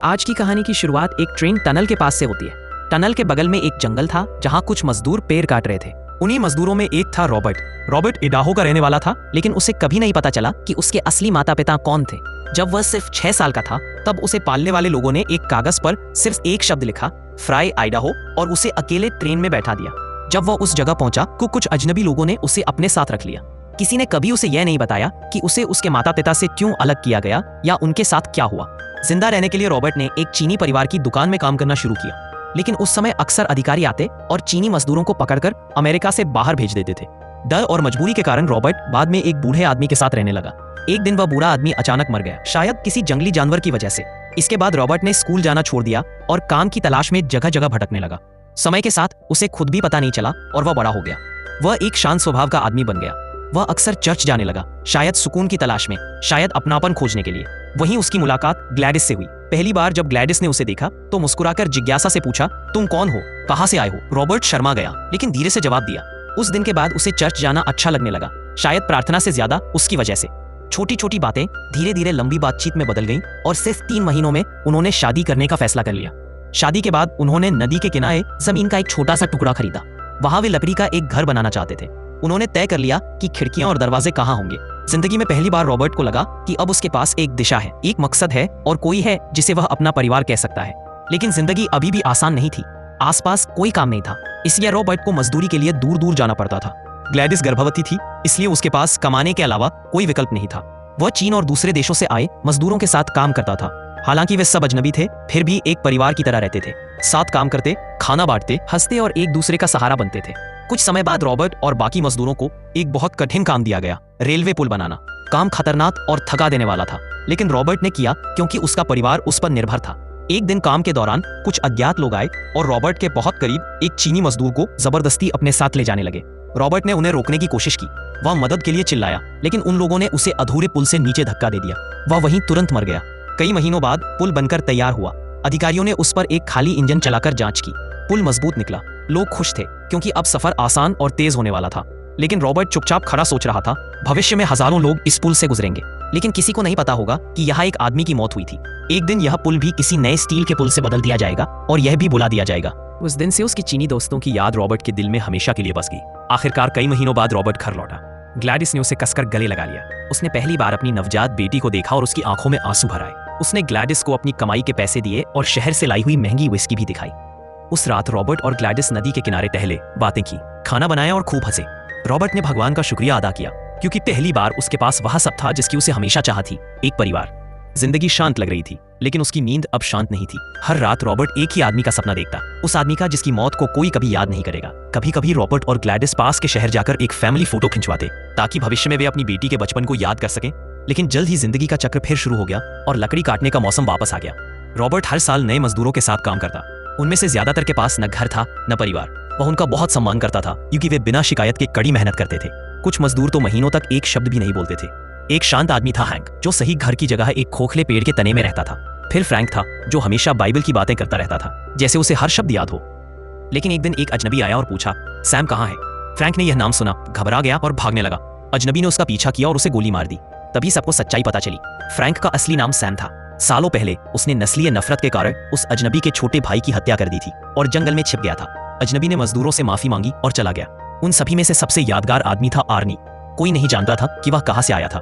आज की कहानी की शुरुआत एक ट्रेन टनल के पास से होती है। टनल के बगल में एक जंगल था जहां कुछ मजदूर पेड़ काट रहे थे। उन्हीं मजदूरों में एक था रॉबर्ट। रॉबर्ट इडाहो का रहने वाला था, लेकिन उसे कभी नहीं पता चला कि उसके असली माता पिता कौन थे। जब वह सिर्फ 6 साल का था तब उसे पालने वाले लोगों ने एक कागज पर सिर्फ एक शब्द लिखा, फ्राई आइडाहो, और उसे अकेले ट्रेन में बैठा दिया। जब वह उस जगह पहुंचा तो कुछ अजनबी लोगों ने उसे अपने साथ रख लिया। किसी ने कभी उसे यह नहीं बताया कि उसे उसके माता पिता से क्यों अलग किया गया या उनके साथ क्या हुआ। जिंदा रहने के लिए रॉबर्ट ने एक चीनी परिवार की दुकान में काम करना शुरू किया, लेकिन उस समय अक्सर अधिकारी आते और चीनी मजदूरों को पकड़कर अमेरिका से बाहर भेज देते थे। डर और मजबूरी के कारण रॉबर्ट बाद में एक बूढ़े आदमी के साथ रहने लगा। एक दिन वह बूढ़ा आदमी अचानक मर गया, शायद किसी जंगली जानवर की वजह से। इसके बाद रॉबर्ट ने स्कूल जाना छोड़ दिया और काम की तलाश में जगह जगह भटकने लगा। समय के साथ उसे खुद भी पता नहीं चला और वह बड़ा हो गया। वह एक शांत स्वभाव का आदमी बन गया। वह अक्सर चर्च जाने लगा, शायद सुकून की तलाश में, शायद अपनापन खोजने के लिए। वहीं उसकी मुलाकात ग्लैडिस से हुई। पहली बार जब ग्लैडिस ने उसे देखा तो मुस्कुराकर जिज्ञासा से पूछा, तुम कौन हो, कहां से आए हो? रॉबर्ट शर्मा गया, लेकिन धीरे से जवाब दिया। उस दिन के बाद उसे चर्च जाना अच्छा लगने लगा, शायद प्रार्थना से ज्यादा उसकी वजह से। छोटी छोटी बातें धीरे धीरे लंबी बातचीत में बदल गईं और सिर्फ 3 महीनों में उन्होंने शादी करने का फैसला कर लिया। शादी के बाद उन्होंने नदी के किनारे जमीन का एक छोटा सा टुकड़ा खरीदा। वहां वे लकड़ी का एक घर बनाना चाहते थे। उन्होंने तय कर लिया कि खिड़कियां और दरवाजे कहां होंगे। जिंदगी में पहली बार रॉबर्ट को लगा कि अब उसके पास एक दिशा है, एक मकसद है और कोई है जिसे वह अपना परिवार कह सकता है। लेकिन जिंदगी अभी भी आसान नहीं थी। आसपास कोई काम नहीं था, इसलिए रॉबर्ट को मजदूरी के लिए दूर दूर जाना पड़ता था। ग्लैडिस गर्भवती थी, इसलिए उसके पास कमाने के अलावा कोई विकल्प नहीं था। वह चीन और दूसरे देशों से आए मजदूरों के साथ काम करता था। हालांकि वे सब अजनबी थे, फिर भी एक परिवार की तरह रहते थे। साथ काम करते, खाना बांटते, हंसते और एक दूसरे का सहारा बनते थे। कुछ समय बाद रॉबर्ट और बाकी मजदूरों को एक बहुत कठिन काम दिया गया, रेलवे पुल बनाना। काम खतरनाक और थका देने वाला था, लेकिन रॉबर्ट ने किया क्योंकि उसका परिवार उस पर निर्भर था। एक दिन काम के दौरान कुछ अज्ञात लोग आए और रॉबर्ट के बहुत करीब एक चीनी मजदूर को जबरदस्ती अपने साथ ले जाने लगे। रॉबर्ट ने उन्हें रोकने की कोशिश की। वह मदद के लिए चिल्लाया, लेकिन उन लोगों ने उसे अधूरे पुल से नीचे धक्का दे दिया। वह वहीं तुरंत मर गया। कई महीनों बाद पुल बनकर तैयार हुआ। अधिकारियों ने उस पर एक खाली इंजन चलाकर जांच की। पुल मजबूत निकला। लोग खुश थे क्योंकि अब सफर आसान और तेज होने वाला था। लेकिन रॉबर्ट चुपचाप खड़ा सोच रहा था, भविष्य में हजारों लोग इस पुल से गुजरेंगे, लेकिन किसी को नहीं पता होगा कि यहाँ एक आदमी की मौत हुई थी। एक दिन यह पुल भी किसी नए स्टील के पुल से बदल दिया जाएगा और यह भी बुला दिया जाएगा। उस दिन से उसकी चीनी दोस्तों की याद रॉबर्ट के दिल में हमेशा के लिए बस गई। आखिरकार कई महीनों बाद रॉबर्ट घर लौटा। ग्लैडिस ने उसे कसकर गले लगा लिया। उसने पहली बार अपनी नवजात बेटी को देखा और उसकी आंखों में आंसू भर आए। उसने ग्लैडिस को अपनी कमाई के पैसे दिए और शहर से लाई हुई महंगी विस्की भी दिखाई। उस रात रॉबर्ट और ग्लैडिस नदी के किनारे टहले, बातें की, खाना बनाया और खूब हंसे। रॉबर्ट ने भगवान का शुक्रिया अदा किया क्योंकि पहली बार उसके पास वह सब था जिसकी उसे हमेशा चाह थी, एक परिवार। जिंदगी शांत लग रही थी, लेकिन उसकी नींद अब शांत नहीं थी। हर रात रॉबर्ट एक ही आदमी का सपना देखता, उस आदमी का जिसकी मौत को कोई कभी याद नहीं करेगा। कभी कभी रॉबर्ट और ग्लैडिस पास के शहर जाकर एक फैमिली फोटो खिंचवाते ताकि भविष्य में वे अपनी बेटी के बचपन को याद कर सकें। लेकिन जल्द ही जिंदगी का चक्र फिर शुरू हो गया और लकड़ी काटने का मौसम वापस आ गया। रॉबर्ट हर साल नए मजदूरों के साथ काम करता। उनमें से ज्यादातर के पास न घर था न परिवार। वह उनका बहुत सम्मान करता था क्योंकि वे बिना शिकायत के कड़ी मेहनत करते थे। कुछ मजदूर तो महीनों तक एक शब्द भी नहीं बोलते थे। एक शांत आदमी था हैंक, जो सही घर की जगह एक खोखले पेड़ के तने में रहता था। फिर फ्रैंक था, जो हमेशा बाइबल की बातें करता रहता था, जैसे उसे हर शब्द याद हो। लेकिन एक दिन एक अजनबी आया और पूछा, सैम कहाँ है? फ्रैंक ने यह नाम सुना, घबरा गया और भागने लगा। अजनबी ने उसका पीछा किया और उसे गोली मार दी। तभी सबको सच्चाई पता चली। फ्रैंक का असली नाम सैम था। सालों पहले उसने नस्लीय नफरत के कारण उस अजनबी के छोटे भाई की हत्या कर दी थी और जंगल में छिप गया था। अजनबी ने मजदूरों से माफी मांगी और चला गया। उन सभी में से सबसे यादगार आदमी था आर्नी। कोई नहीं जानता था कि वह कहां से आया था।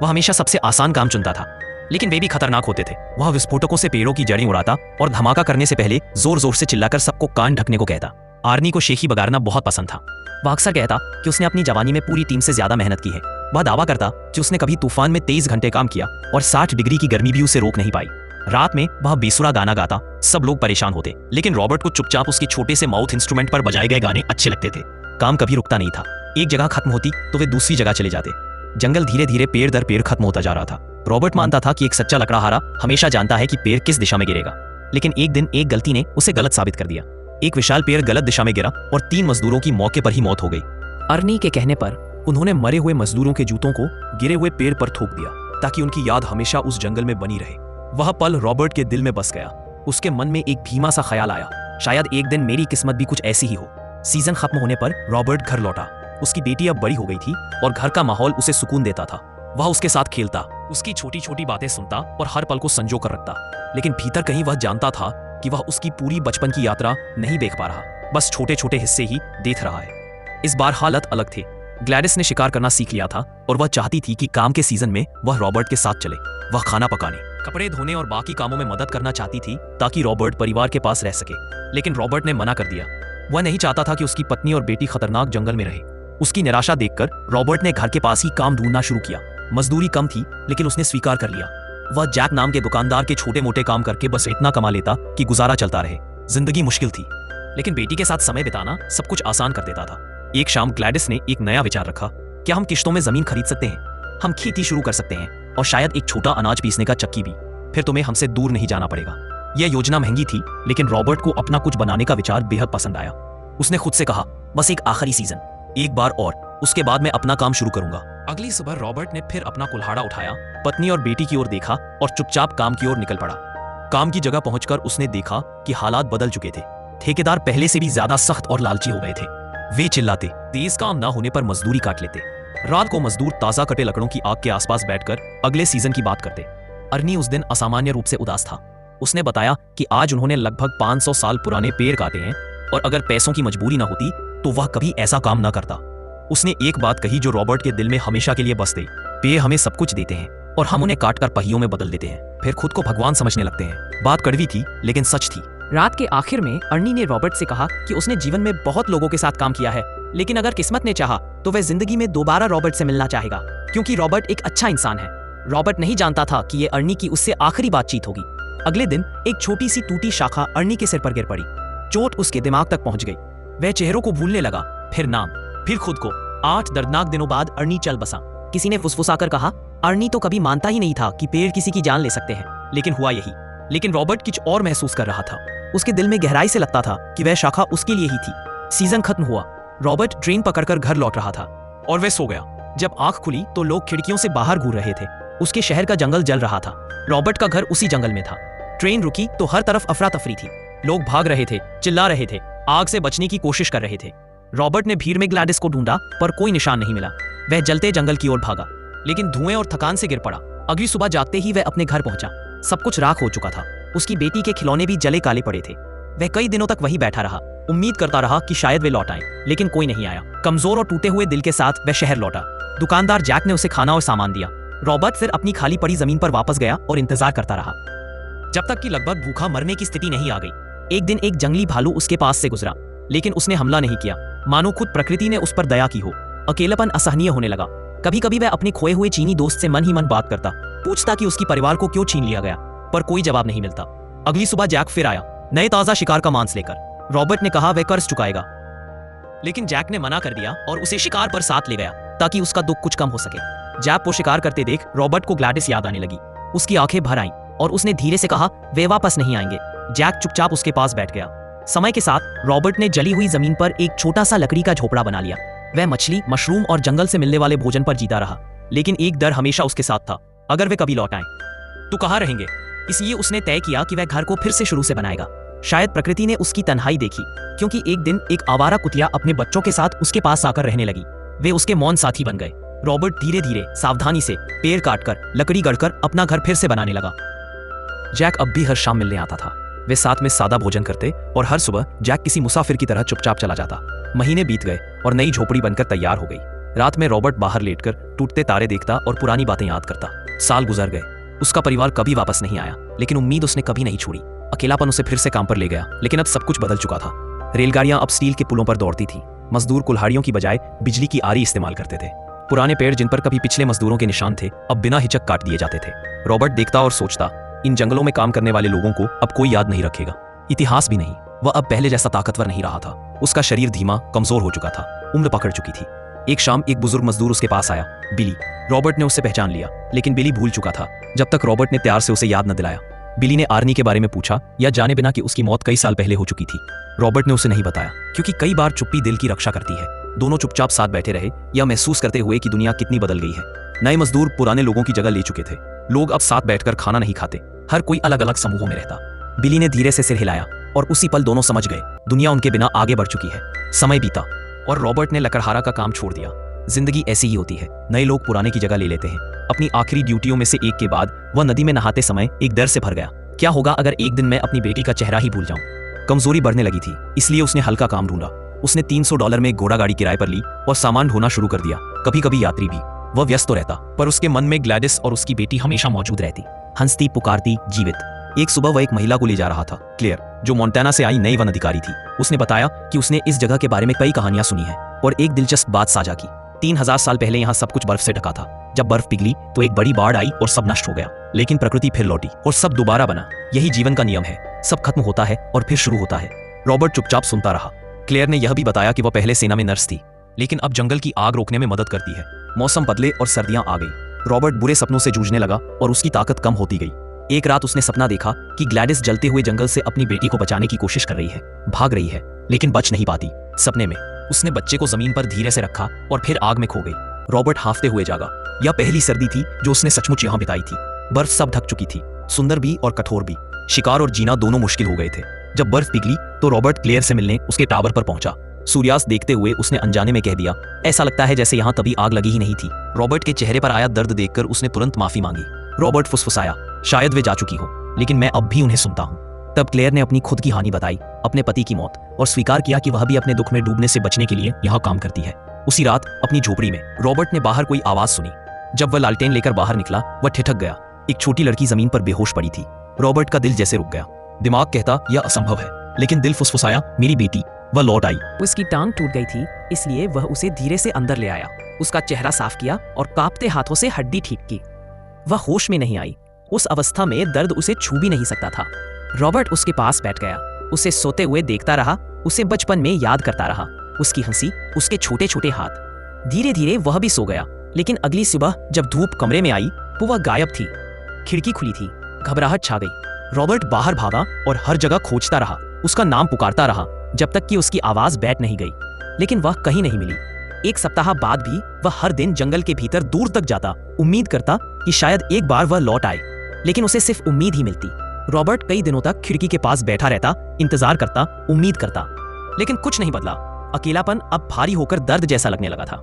वह हमेशा सबसे आसान काम चुनता था, लेकिन वे भी खतरनाक होते थे। वह विस्फोटकों से पेड़ों की जड़ें उड़ाता और धमाका करने से पहले जोर जोर से चिल्लाकर सबको कान ढकने को कहता। आर्नी को शेखी बगारना बहुत पसंद था। वह अक्सर कहता कि उसने अपनी जवानी में पूरी टीम से ज्यादा मेहनत की है। वह दावा करता कि उसने कभी तूफान में 23 घंटे काम किया और 60 डिग्री की गर्मी भी उसे रोक नहीं पाई। रात में वह बेसुरा गाना गाता, सब लोग परेशान होते, लेकिन रॉबर्ट को चुपचाप उसके छोटे से माउथ इंस्ट्रूमेंट पर बजाए गए गाने अच्छे लगते थे। काम कभी रुकता नहीं था। एक जगह खत्म होती तो वे दूसरी जगह चले जाते। जंगल धीरे धीरे पेड़ दर पेड़ खत्म होता जा रहा था। रॉबर्ट मानता था कि एक सच्चा लकड़हारा हमेशा जानता है कि पेड़ किस दिशा में गिरेगा, लेकिन एक दिन एक गलती ने उसे गलत साबित कर दिया। एक विशाल पेड़ गलत दिशा में गिरा और 3 मजदूरों की मौके पर ही मौत हो गई। अर्नी के कहने पर उन्होंने मरे हुए मजदूरों के जूतों को गिरे हुए पेड़ पर थूक दिया ताकि उनकी याद हमेशा उस जंगल में बनी रहे। वह पल रॉबर्ट के दिल में बस गया। उसके मन में एक धीमा सा ख्याल आया, शायद एक दिन मेरी किस्मत भी कुछ ऐसी ही हो। सीजन खत्म होने पर रॉबर्ट घर लौटा। उसकी बेटी अब बड़ी हो गई थी और घर का माहौल उसे सुकून देता था। वह उसके साथ खेलता, उसकी छोटी छोटी बातें सुनता और हर पल को संजो कर रखता, लेकिन भीतर कहीं वह जानता था कि वह उसकी पूरी बचपन की यात्रा नहीं देख पा रहा, बस छोटे छोटे हिस्से ही देख रहा है। इस बार हालत अलग थे। ग्लैडिस ने शिकार करना सीख लिया था और वह चाहती थी कि काम के सीजन में वह रॉबर्ट के साथ चले। वह खाना पकाने, कपड़े धोने और बाकी कामों में मदद करना चाहती थी ताकि रॉबर्ट परिवार के पास रह सके, लेकिन रॉबर्ट ने मना कर दिया। वह नहीं चाहता था कि उसकी पत्नी और बेटी खतरनाक जंगल में रहे। उसकी निराशा देखकर रॉबर्ट ने घर के पास ही काम ढूंढना शुरू किया। मजदूरी कम थी, लेकिन उसने स्वीकार कर लिया। वह जैक नाम के दुकानदार के छोटे मोटे काम करके बस इतना कमा लेता कि गुजारा चलता रहे। जिंदगी मुश्किल थी, लेकिन बेटी के साथ समय बिताना सब कुछ आसान कर देता था। एक शाम ग्लैडिस ने एक नया विचार रखा। क्या हम किश्तों में जमीन खरीद सकते हैं? हम खेती शुरू कर सकते हैं और शायद एक छोटा अनाज पीसने का चक्की भी। फिर तुम्हें हमसे दूर नहीं जाना पड़ेगा। यह योजना महंगी थी, लेकिन रॉबर्ट को अपना कुछ बनाने का विचार बेहद पसंद आया। उसने खुद से कहा, बस एक आखिरी सीजन, एक बार और, उसके बाद मैं अपना काम शुरू करूंगा। अगली सुबह रॉबर्ट ने फिर अपना कुल्हाड़ा उठाया, पत्नी और बेटी की ओर देखा और चुपचाप काम की ओर निकल पड़ा। काम की जगह पहुंचकर उसने देखा कि हालात बदल चुके थे। ठेकेदार पहले से भी ज्यादा सख्त और लालची हो गए थे। वे चिल्लाते, तेज काम ना होने पर मजदूरी काट लेते। रात को मजदूर ताजा कटे लकड़ों की आग के आसपास बैठकर अगले सीजन की बात करते। अर्नी उस दिन असामान्य रूप से उदास था। उसने बताया कि आज उन्होंने लगभग 500 साल पुराने पेड़ काटे हैं और अगर पैसों की मजबूरी ना होती तो वह कभी ऐसा काम ना करता। उसने एक बात कही जो रॉबर्ट के दिल में हमेशा के लिए बस गई। पेड़ हमें सब कुछ देते हैं और हम उन्हें काटकर पहियों में बदल देते हैं, फिर खुद को भगवान समझने लगते हैं। बात कड़वी थी, लेकिन सच थी। रात के आखिर में अर्नी ने रॉबर्ट से कहा कि उसने जीवन में बहुत लोगों के साथ काम किया है, लेकिन अगर किस्मत ने चाहा तो वह जिंदगी में दोबारा रॉबर्ट से मिलना चाहेगा, क्योंकि रॉबर्ट एक अच्छा इंसान है। रॉबर्ट नहीं जानता था कि यह अर्नी की उससे आखिरी बातचीत होगी। अगले दिन एक छोटी सी टूटी शाखा अर्नी के सिर पर गिर पड़ी। चोट उसके दिमाग तक पहुंच गई। वह चेहरों को भूलने लगा, फिर नाम, फिर खुद को। 8 दर्दनाक दिनों बाद अर्नी चल बसा। किसी ने फुसफुसाकर कहा, अर्नी तो कभी मानता ही नहीं था कि पेड़ किसी की जान ले सकते हैं, लेकिन हुआ यही। लेकिन रॉबर्ट कुछ और महसूस कर रहा था। उसके दिल में गहराई से लगता था कि वह शाखा उसके लिए ही थी। सीजन खत्म हुआ। रॉबर्ट ट्रेन पकड़कर घर लौट रहा था और वह सो गया। जब आंख खुली तो लोग खिड़कियों से बाहर घूर रहे थे। उसके शहर का जंगल जल रहा था। रॉबर्ट का घर उसी जंगल में था। ट्रेन रुकी तो हर तरफ अफरा तफरी थी। लोग भाग रहे थे, चिल्ला रहे थे, आग से बचने की कोशिश कर रहे थे। रॉबर्ट ने भीड़ में ग्लैडिस को ढूंढा, पर कोई निशान नहीं मिला। वह जलते जंगल की ओर भागा, लेकिन धुएं और थकान से गिर पड़ा। अगली सुबह जागते ही वह अपने घर पहुंचा। सब कुछ राख हो चुका था। उसकी बेटी के खिलौने भी जले काले पड़े थे। वह कई दिनों तक वहीं बैठा रहा, उम्मीद करता रहा कि शायद वे लौट आएं, लेकिन कोई नहीं आया। कमजोर और टूटे हुए दिल के साथ वह शहर लौटा। दुकानदार जैक ने उसे खाना और सामान दिया। रॉबर्ट फिर अपनी खाली पड़ी जमीन पर वापस गया और इंतजार करता रहा, जब तक कि लगभग भूखा मरने की स्थिति नहीं आ गई। एक दिन एक जंगली भालू उसके पास से गुजरा, लेकिन उसने हमला नहीं किया, मानो खुद प्रकृति ने उस पर दया की हो। अकेलापन असहनीय होने लगा। कभी कभी वह अपने खोए हुए चीनी दोस्त से मन ही मन बात करता, पूछता कि उसकी परिवार को क्यों छीन लिया गया, पर कोई जवाब नहीं मिलता। अगली सुबह जैक फिर आया, नए ताजा शिकार का मांस लेकर। रॉबर्ट ने कहा वह कर्ज चुकाएगा, लेकिन जैक ने मना कर दिया और उसे शिकार पर साथ ले गया ताकि उसका दुख कुछ कम हो सके। जैक को शिकार करते देख रॉबर्ट को ग्लैडिस याद आने लगी। उसकी आंखें भर आईं और उसने धीरे से कहा, वे वापस नहीं आएंगे। जैक चुपचाप उसके पास बैठ गया। समय के साथ रॉबर्ट ने जली हुई जमीन पर एक छोटा सा लकड़ी का झोपड़ा बना लिया। वह मछली, मशरूम और जंगल से मिलने वाले भोजन पर जीता रहा, लेकिन एक डर हमेशा उसके साथ था, अगर वे कभी लौट आएं तो कहाँ रहेंगे। इसलिए उसने तय किया कि वह घर को फिर से शुरू से बनाएगा। शायद प्रकृति ने उसकी तन्हाई देखी, क्योंकि एक दिन एक आवारा कुतिया अपने बच्चों के साथ उसके पास आकर रहने लगी। वे उसके मौन साथी बन गए। रॉबर्ट धीरे धीरे सावधानी से पेड़ काटकर, लकड़ी गढ़कर अपना घर फिर से बनाने लगा। जैक अब भी हर शाम मिलने आता था। वे साथ में सादा भोजन करते और हर सुबह जैक किसी मुसाफिर की तरह चुपचाप चला जाता। महीने बीत गए और नई झोपड़ी बनकर तैयार हो गई। रात में रॉबर्ट बाहर लेटकर टूटते तारे देखता और पुरानी बातें याद करता। साल गुजर गए। उसका परिवार कभी वापस नहीं आया, लेकिन उम्मीद उसने कभी नहीं छोड़ी। अकेलापन उसे फिर से काम पर ले गया, लेकिन अब सब कुछ बदल चुका था। रेलगाड़ियां अब स्टील के पुलों पर दौड़ती थीं। मजदूर कुल्हाड़ियों की बजाय बिजली की आरी इस्तेमाल करते थे। पुराने पेड़ जिन पर कभी पिछले मजदूरों के निशान थे, अब बिना हिचक काट दिए जाते थे। रॉबर्ट देखता और सोचता, इन जंगलों में काम करने वाले लोगों को अब कोई याद नहीं रखेगा, इतिहास भी नहीं। वह अब पहले जैसा ताकतवर नहीं रहा था। उसका शरीर धीमा, कमजोर हो चुका था, उम्र पकड़ चुकी थी। एक शाम एक बुजुर्ग मजदूर उसके पास आया, बिली। रॉबर्ट ने उसे पहचान लिया, लेकिन बिली भूल चुका था जब तक रॉबर्ट ने प्यार से उसे याद न दिलाया। बिली ने आर्नी के बारे में पूछा, या जाने बिना कि उसकी मौत कई साल पहले हो चुकी थी। रॉबर्ट ने उसे नहीं बताया, क्योंकि कई बार चुप्पी दिल की रक्षा करती है। दोनों चुपचाप साथ बैठे रहे, यह महसूस करते हुए कि दुनिया कितनी बदल गई है। नए मजदूर पुराने लोगों की जगह ले चुके थे। लोग अब साथ बैठकर खाना नहीं खाते, हर कोई अलग अलग समूहों में रहता। बिली ने धीरे से सिर हिलाया और उसी पल दोनों समझ गए, दुनिया उनके बिना आगे बढ़ चुकी है। समय बीता और रॉबर्ट ने लकड़हारा का काम छोड़ दिया। जिंदगी ऐसी ही होती है, नए लोग पुराने की जगह ले लेते हैं। अपनी आखिरी ड्यूटियों में से एक के बाद वह नदी में नहाते समय एक डर से भर गया। क्या होगा अगर एक दिन मैं अपनी बेटी का चेहरा ही भूल जाऊं? कमजोरी बढ़ने लगी थी, इसलिए उसने हल्का काम ढूंढा। उसने $300 में घोड़ा गाड़ी किराए पर ली और सामान ढोना शुरू कर दिया। कभी कभी यात्री भी। वह व्यस्त तो रहता, पर उसके मन में ग्लैडिस और उसकी बेटी हमेशा मौजूद रहती, हंसती, पुकारती, जीवित। एक सुबह वह एक महिला को ले जा रहा था, क्लेयर, जो मोंटाना से आई नई वन अधिकारी थी। उसने बताया कि उसने इस जगह के बारे में कई कहानियां सुनी हैं और एक दिलचस्प बात साझा की। 3000 साल पहले यहाँ सब कुछ बर्फ से ढका था। जब बर्फ पिघली तो एक बड़ी बाढ़ आई और सब नष्ट हो गया, लेकिन प्रकृति फिर लौटी और सब दोबारा बना। यही जीवन का नियम है, सब खत्म होता है और फिर शुरू होता है। रॉबर्ट चुपचाप सुनता रहा। क्लेयर ने यह भी बताया कि वह पहले सेना में नर्स थी, लेकिन अब जंगल की आग रोकने में मदद करती है। मौसम बदले और सर्दियां आ गई। रॉबर्ट बुरे सपनों से जूझने लगा और उसकी ताकत कम होती गई। एक रात उसने सपना देखा कि ग्लैडिस जलते हुए जंगल से अपनी बेटी को बचाने की कोशिश कर रही है, भाग रही है, लेकिन बच नहीं पाती। सपने में उसने बच्चे को जमीन पर धीरे से रखा और फिर आग में खो गई। रॉबर्ट हांफते हुए जागा। यह पहली सर्दी थी जो उसने सचमुच यहाँ बिताई थी। बर्फ सब ढक चुकी थी, सुंदर भी और कठोर भी। शिकार और जीना दोनों मुश्किल हो गए थे। जब बर्फ पिघली तो रॉबर्ट क्लेयर से मिलने उसके टावर पर पहुंचा। सूर्यास्त देखते हुए उसने अनजाने में कह दिया, ऐसा लगता है जैसे यहाँ तभी आग लगी ही नहीं थी। रॉबर्ट के चेहरे पर आया दर्द देखकर उसने तुरंत माफी मांगी। रॉबर्ट फुसफुसाया, शायद वे जा चुकी हो, लेकिन मैं अब भी उन्हें सुनता हूँ। तब क्लेयर ने अपनी खुद की हानि बताई, अपने पति की मौत, और स्वीकार किया कि वह भी अपने दुख में डूबने से बचने के लिए यहाँ काम करती है। उसी रात अपनी झोपड़ी में रॉबर्ट ने बाहर कोई आवाज सुनी। जब वह लालटेन लेकर बाहर निकला, वह ठिठक गया। एक छोटी लड़की जमीन पर बेहोश पड़ी थी। रॉबर्ट का दिल जैसे रुक गया। दिमाग कहता यह असंभव है, लेकिन दिल फुसफुसाया, मेरी बेटी। वह लौट आई। उसकी टांग टूट गई थी, इसलिए वह उसे धीरे से अंदर ले आया। उसका चेहरा साफ किया और कांपते हाथों से हड्डी ठीक की। वह होश में नहीं आई। उस अवस्था में दर्द उसे छू भी नहीं सकता था। रॉबर्ट उसके पास बैठ गया, उसे सोते हुए देखता रहा, उसे बचपन में याद करता रहा, उसकी हंसी, उसके छोटे छोटे हाथ। धीरे धीरे वह भी सो गया, लेकिन अगली सुबह जब धूप कमरे में आई तो वह गायब थी। खिड़की खुली थी। घबराहट छा गई। रॉबर्ट बाहर भागा और हर जगह खोजता रहा, उसका नाम पुकारता रहा, जब तक कि उसकी आवाज बैठ नहीं गई, लेकिन वह कहीं नहीं मिली। एक सप्ताह बाद भी वह हर दिन जंगल के भीतर दूर तक जाता, उम्मीद करता कि शायद एक बार वह लौट आए, लेकिन उसे सिर्फ उम्मीद ही मिलती। रॉबर्ट कई दिनों तक खिड़की के पास बैठा रहता, इंतजार करता, उम्मीद करता, लेकिन कुछ नहीं बदला। अकेलापन अब भारी होकर दर्द जैसा लगने लगा था।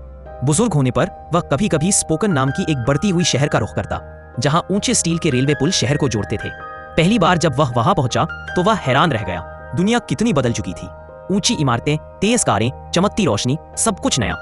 बुजुर्ग होने पर वह कभी कभी स्पोकन नाम की एक बढ़ती हुई शहर का रुख करता, जहां ऊंचे स्टील के रेलवे पुल शहर को जोड़ते थे। पहली बार जब वह वहां पहुंचा तो वह हैरान रह गया। दुनिया कितनी बदल चुकी थी। ऊंची इमारतें, तेज कारें, चमकती रोशनी, सब कुछ नया,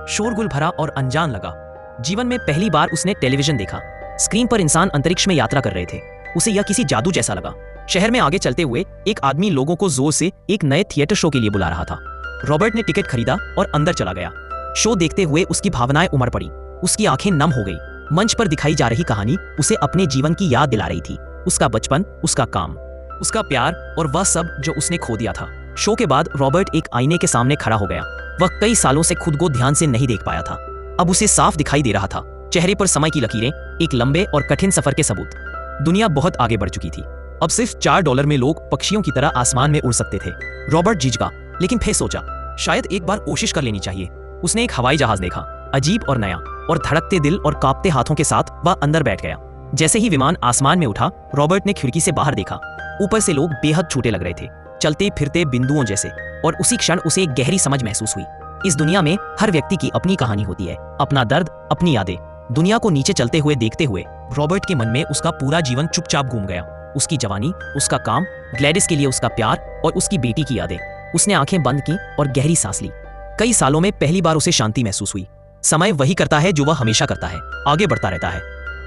शोरगुल भरा और अनजान लगा। जीवन में पहली बार उसने टेलीविजन देखा। स्क्रीन पर इंसान अंतरिक्ष में यात्रा कर रहे थे। उसे यह किसी जादू जैसा लगा। शहर में आगे चलते हुए एक आदमी लोगों को जोर से एक नए थिएटर शो के लिए बुला रहा था। रॉबर्ट ने टिकट खरीदा और अंदर चला गया। शो देखते हुए उसकी भावनाएं उमड़ पड़ी। उसकी आंखें नम हो गई। मंच पर दिखाई जा रही कहानी उसे अपने जीवन की याद दिला रही थी। उसका बचपन, उसका काम, उसका प्यार और वह सब जो उसने खो दिया था। शो के बाद रॉबर्ट एक आईने के सामने खड़ा हो गया। वह कई सालों से खुद को ध्यान से नहीं देख पाया था। अब उसे साफ दिखाई दे रहा था, चेहरे पर समय की लकीरें, एक लंबे और कठिन सफर के सबूत। दुनिया बहुत आगे बढ़ चुकी थी। अब सिर्फ $4 में लोग पक्षियों की तरह आसमान में उड़ सकते थे। रॉबर्ट झिझका, लेकिन फिर सोचा, शायद एक बार कोशिश कर लेनी चाहिए। उसने एक हवाई जहाज देखा, अजीब और नया, और धड़कते दिल और कांपते हाथों के साथ वह अंदर बैठ गया। जैसे ही विमान आसमान में उठा, रॉबर्ट ने खिड़की से बाहर देखा। ऊपर से लोग बेहद छोटे लग रहे थे, चलते फिरते बिंदुओं जैसे, और उसी क्षण उसे एक गहरी समझ महसूस हुई। इस दुनिया में हर व्यक्ति की अपनी कहानी होती है, अपना दर्द, अपनी यादें। दुनिया को नीचे चलते हुए देखते हुए रॉबर्ट के मन में उसका पूरा जीवन चुपचाप घूम गया। उसकी जवानी, उसका काम, ग्लैडिस के लिए उसका प्यार और उसकी बेटी की यादें। उसने आंखें बंद की और गहरी सांस ली। कई सालों में पहली बार उसे शांति महसूस हुई। समय वही करता है जो वह हमेशा करता है, आगे बढ़ता रहता है।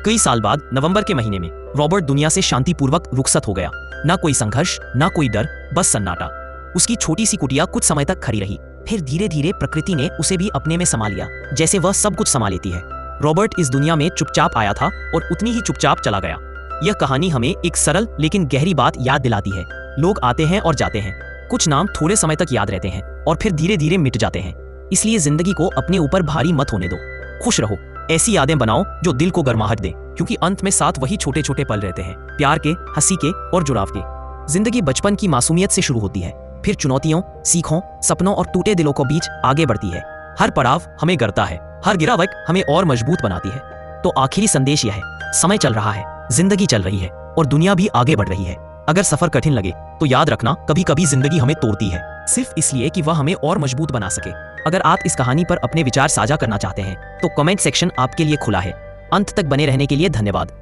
कई साल बाद नवंबर के महीने में रॉबर्ट दुनिया से शांतिपूर्वक रुखसत हो गया। ना कोई संघर्ष, ना कोई डर, बस सन्नाटा। उसकी छोटी सी कुटिया कुछ समय तक खड़ी रही, फिर धीरे धीरे प्रकृति ने उसे भी अपने में समा लिया, जैसे वह सब कुछ समा लेती है। रॉबर्ट इस दुनिया में चुपचाप आया था और उतनी ही चुपचाप चला गया। यह कहानी हमें एक सरल लेकिन गहरी बात याद दिलाती है। लोग आते हैं और जाते हैं, कुछ नाम थोड़े समय तक याद रहते हैं और फिर धीरे धीरे मिट जाते हैं। इसलिए जिंदगी को अपने ऊपर भारी मत होने दो। खुश रहो, ऐसी यादें बनाओ जो दिल को गर्माहट दे, क्योंकि अंत में साथ वही छोटे छोटे पल रहते हैं, प्यार के, हंसी के और जुड़ाव के। जिंदगी बचपन की मासूमियत से शुरू होती है, फिर चुनौतियों, सीखों, सपनों और टूटे दिलों को बीच आगे बढ़ती है। हर पड़ाव हमें गढ़ता है, हर गिरावट हमें और मजबूत बनाती है। तो आखिरी संदेश यह है, समय चल रहा है, जिंदगी चल रही है और दुनिया भी आगे बढ़ रही है। अगर सफर कठिन लगे तो याद रखना, कभी कभी जिंदगी हमें तोड़ती है, सिर्फ इसलिए कि वह हमें और मजबूत बना सके। अगर आप इस कहानी पर अपने विचार साझा करना चाहते हैं तो कमेंट सेक्शन आपके लिए खुला है। अंत तक बने रहने के लिए धन्यवाद।